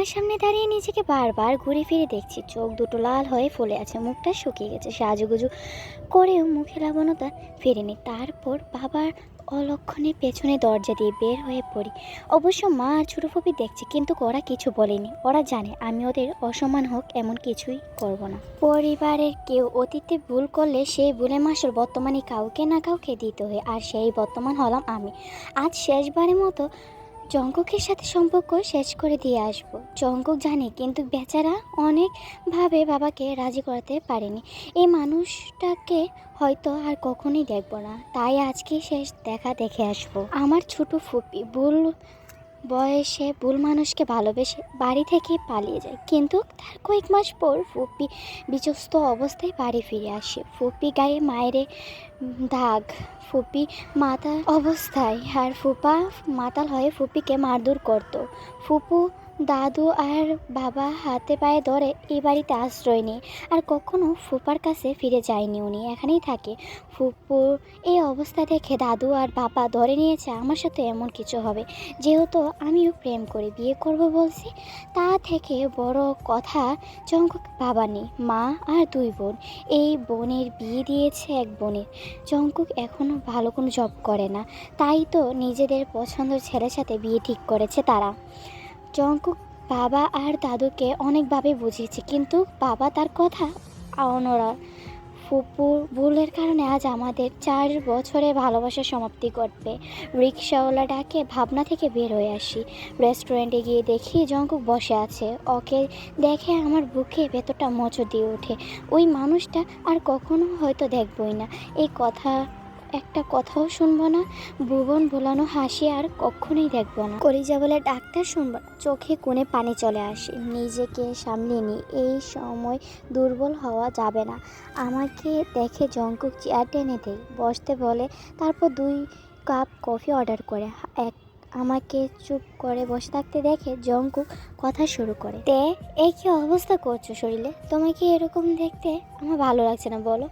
আয়নার সামনে দাঁড়িয়ে নিজেকে বারবার ঘুরে ফিরে দেখছি। চোখ দুটো লাল হয়ে ফুলে আছে, মুখটা শুকিয়ে গেছে, সাজুগুজু করেও মুখে লাবণ্যতা ফেরেনি। তারপর বাবার অলক্ষণে পেছনে দরজা দিয়ে বের হয়ে পড়ি। অবশ্য মা আর ছোটো ফুপি দেখছে, কিন্তু ওরা কিছু বলেনি। ওরা জানে আমি ওদের অসম্মান হোক এমন কিছুই করব না। পরিবারের কেউ অতীতে ভুল করলে সেই ভুলের মাসুল বর্তমানে কাউকে না কাউকে দিতে হয়, আর সেই বর্তমান হলাম আমি। আজ শেষবারের মতো জঙ্কুকের সাথে সম্পর্ক শেষ করে দিয়ে আসবো। জঙ্কুক জানে, কিন্তু বেচারা অনেকভাবে বাবাকে রাজি করাতে পারেনি। এই মানুষটাকে হয়তো আর কখনোই দেখব না, তাই আজকে শেষ দেখা দেখে আসবো। আমার ছোট ফুপি ভুল বয়সে ভুল মানুষকে ভালোবেসে বাড়ি থেকে পালিয়ে যায়, কিন্তু তার কয়েক মাস পর ফুপি বিচস্ত অবস্থায় বাড়ি ফিরে আসে। ফুপি গায়ে মায়ের দাগ, ফুপি মাতাল অবস্থায়, আর ফুপা মাতাল হয়ে ফুপিকে মারধর করত। ফুপু, দাদু আর বাবা হাতে পায়ে ধরে এই বাড়িতে আশ্রয় নেয়, আর কখনো ফুপার কাছে ফিরে যায়নি। উনি এখানেই থাকে। ফুপুর এই অবস্থা দেখে দাদু আর বাবা ধরে নিয়েছে আমার সাথে এমন কিছু হবে। যেহেতু আমিও প্রেম করে বিয়ে করব বলছি, তা থেকে বড় কথা জঙ্কুক বাবা নেই, মা আর দুই বোন। এই বোনের বিয়ে দিয়েছে এক বোনের। জঙ্কুক এখনও ভালো কোনো জব করে না, তাই তো নিজেদের পছন্দের ছেলের সাথে বিয়ে ঠিক করেছে তারা। জঙ্কুক বাবা আর দাদুকে অনেকভাবে বুঝিয়েছে, কিন্তু বাবা তার কথা অনড়। ফুপুর ভুলের কারণে আজ আমাদের 4 বছরের ভালোবাসার সমাপ্তি ঘটবে। রিক্সাওয়ালা ডাকে ভাবনা থেকে বের হয়ে আসি। রেস্টুরেন্টে গিয়ে দেখি জঙ্কুক বসে আছে। ওকে দেখে আমার বুকে ভেতরটা মোচড় দিয়ে ওঠে। ওই মানুষটা আর কখনো হয়তো দেখবই না, এই কথা একটা কথাও শুনবো না। ভুবন ভোলানো হাসি আর কখনোই দেখবো না। কলিজা বলে ডাক্তার শুনবো না। চোখে কোণে পানি চলে আসে। নিজেকে সামলিয়ে নিই, এই সময় দুর্বল হওয়া যাবে না। আমাকে দেখে জঙ্কুক চেয়ার টেনে দেয়, বসতে বলে, তারপর 2 কাপ কফি অর্ডার করে। আমাকে চুপ করে বসে থাকতে দেখে জঙ্কুক কথা শুরু করে, এই কি অবস্থা করছো শরীরে? তোমাকে এরকম দেখতে আমার ভালো লাগছে না, বলো।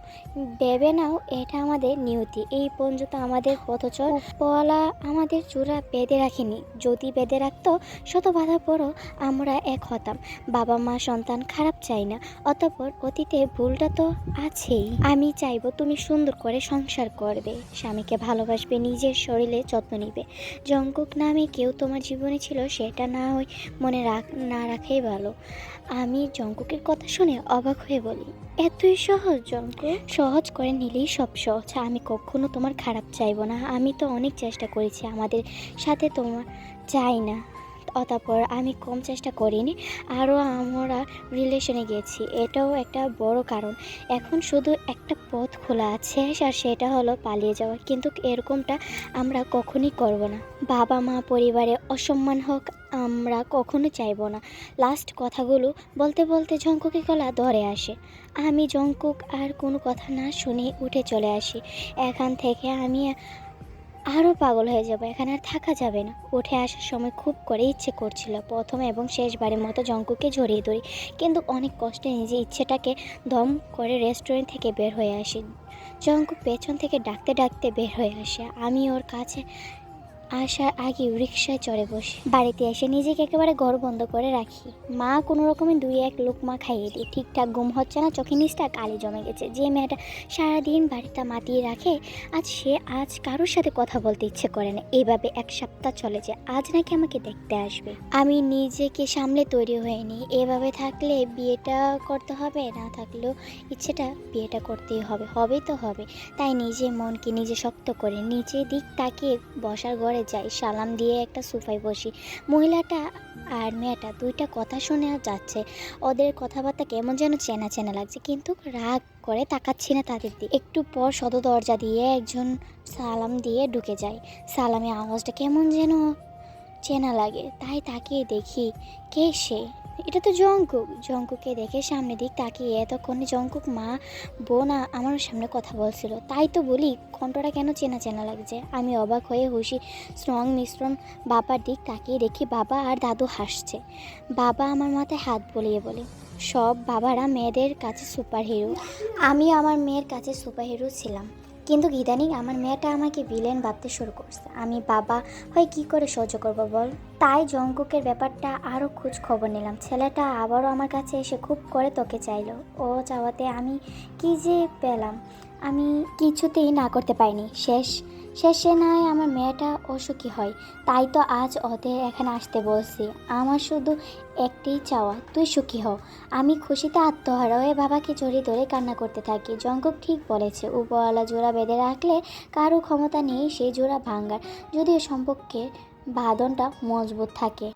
ভেবে নাও এটা আমাদের নিয়তি। এই পর্যন্ত আমাদের পথচর উপরওয়ালা আমাদের চূড়া বেঁধে রাখেনি। যদি বেঁধে রাখতো, শত বাধা পরও আমরা এক হতাম। বাবা মা সন্তান খারাপ চাই না, অতঃপর অতীতে ভুলটা তো আছেই। আমি চাইবো তুমি সুন্দর করে সংসার করবে, স্বামীকে ভালোবাসবে, নিজের শরীরে যত্ন নিবে। জঙ্কুক নামে কেউ তোমার জীবনে ছিল, সেটা না হয় মনে না রাখাই ভালো। আমি জঙ্কুকের কথা শুনে অবাক হয়ে বলি, এতই সহজ? জঙ্কুক, সহজ করে নিলেই সব সহজ। আমি কখনো তোমার খারাপ চাইবো না। আমি তো অনেক চেষ্টা করেছি আমাদের সাথে, তোমার চাই না। অতঃপর আমি কম চেষ্টা করিনি, আরও আমরা রিলেশনে গেছি, এটাও একটা বড় কারণ। এখন শুধু একটা পথ খোলা আছে, আর সেটা হলো পালিয়ে যাওয়া। কিন্তু এরকমটা আমরা কখনোই করব না। বাবা মা পরিবারে অসম্মান হোক আমরা কখনো চাইবো না। লাস্ট কথাগুলো বলতে বলতে জঙ্কুকের গলা ধরে আসে। আমি জঙ্কুক আর কোনো কথা না শুনে উঠে চলে আসি। এখান থেকে আমি আরও পাগল হয়ে যাব, এখানে আর থাকা যাবে না। উঠে আসার সময় খুব করে ইচ্ছে করছিল প্রথম এবং শেষবারের মতো জঙ্কুকে জড়িয়ে ধরি, কিন্তু অনেক কষ্টে নিজের ইচ্ছেটাকে দম করে রেস্টুরেন্ট থেকে বের হয়ে আসি। জঙ্কুক পেছন থেকে ডাকতে ডাকতে বের হয়ে আসে। আমি ওর কাছে আসার আগে রিকশায় চড়ে বসি। বাড়িতে এসে নিজেকে একেবারে ঘর বন্ধ করে রাখি। মা কোনো রকমে 2-1 লোকমা খাইয়ে দিই। ঠিকঠাক ঘুম হচ্ছে না, চোখে নিচটা কালি জমে গেছে। যে মেয়েটা সারাদিন বাড়িটা মাতিয়ে রাখে, আজ কারোর সাথে কথা বলতে ইচ্ছে করে না। এইভাবে 1 সপ্তাহ চলে যায়। আজ নাকি আমাকে দেখতে আসবে। আমি নিজেকে সামলে তৈরি হয়নি। এভাবে থাকলে বিয়েটা করতে হবে, না থাকলেও ইচ্ছেটা বিয়েটা করতেই হবে, হবেই তো হবে। তাই নিজে মনকে নিজে শক্ত করে নিচে দিক তাকিয়ে বসার ঘরে যাই। সালাম দিয়ে একটা সোফায় বসি। মহিলাটা আর মেয়েটা দুইটা কথা শুনে যাচ্ছে। ওদের কথাবার্তা কেমন যেন চেনা চেনা লাগছে, কিন্তু রাগ করে তাকাচ্ছি না তাদের দিকে। একটু পর সদর দরজা দিয়ে একজন সালাম দিয়ে ঢুকে যায়। সালামে আওয়াজটা কেমন যেন চেনা লাগে, তাই তাকিয়ে দেখি কে সে। এটা তো জঙ্কুক। জঙ্কুককে দেখে সামনে দিক তাকিয়ে এতক্ষণে জঙ্কুক মা বোন আমার সামনে কথা বলছিল, তাই তো বলি কণ্ঠটা কেন চেনা চেনা লাগছে। আমি অবাক হয়ে হুশি স্ট্রং মিশ্রণ বাবার দিক তাকিয়ে দেখি বাবা আর দাদু হাসছে। বাবা আমার মাথায় হাত বুলিয়ে বলে, সব বাবারা মেয়েদের কাছে সুপার হিরো। আমি আমার মেয়ের কাছে সুপার হিরো ছিলাম, কিন্তু ইদানিং আমার মেয়েটা আমাকে ভিলেন ভাবতে শুরু করছে। আমি বাবা হয়ে কি করে সহ্য করবো বল? তাই জঙ্কুকের ব্যাপারটা আরও খোঁজ খবর নিলাম। ছেলেটা আবারও আমার কাছে এসে খুব করে তোকে চাইলো। ও চাওয়াতে আমি কি যে পেলাম, আমি কিছুতেই না করতে পারিনি। শেষে নয় আমার মেয়েটা অসুখী হয়, তাই তো আজ ওদের এখানে আসতে বলছি। আমার শুধু একটাই চাওয়া, তুই সুখী হও। আমি খুশিতে আত্মহারা হয়ে বাবাকে জড়িয়ে ধরে কান্না করতে থাকি। জঙ্কুক ঠিক বলেছে, উপরওয়ালা জোড়া বেঁধে রাখলে কারো ক্ষমতা নেই সেই জোড়া ভাঙার, যদিও সম্পর্কের বাঁধনটা মজবুত থাকে।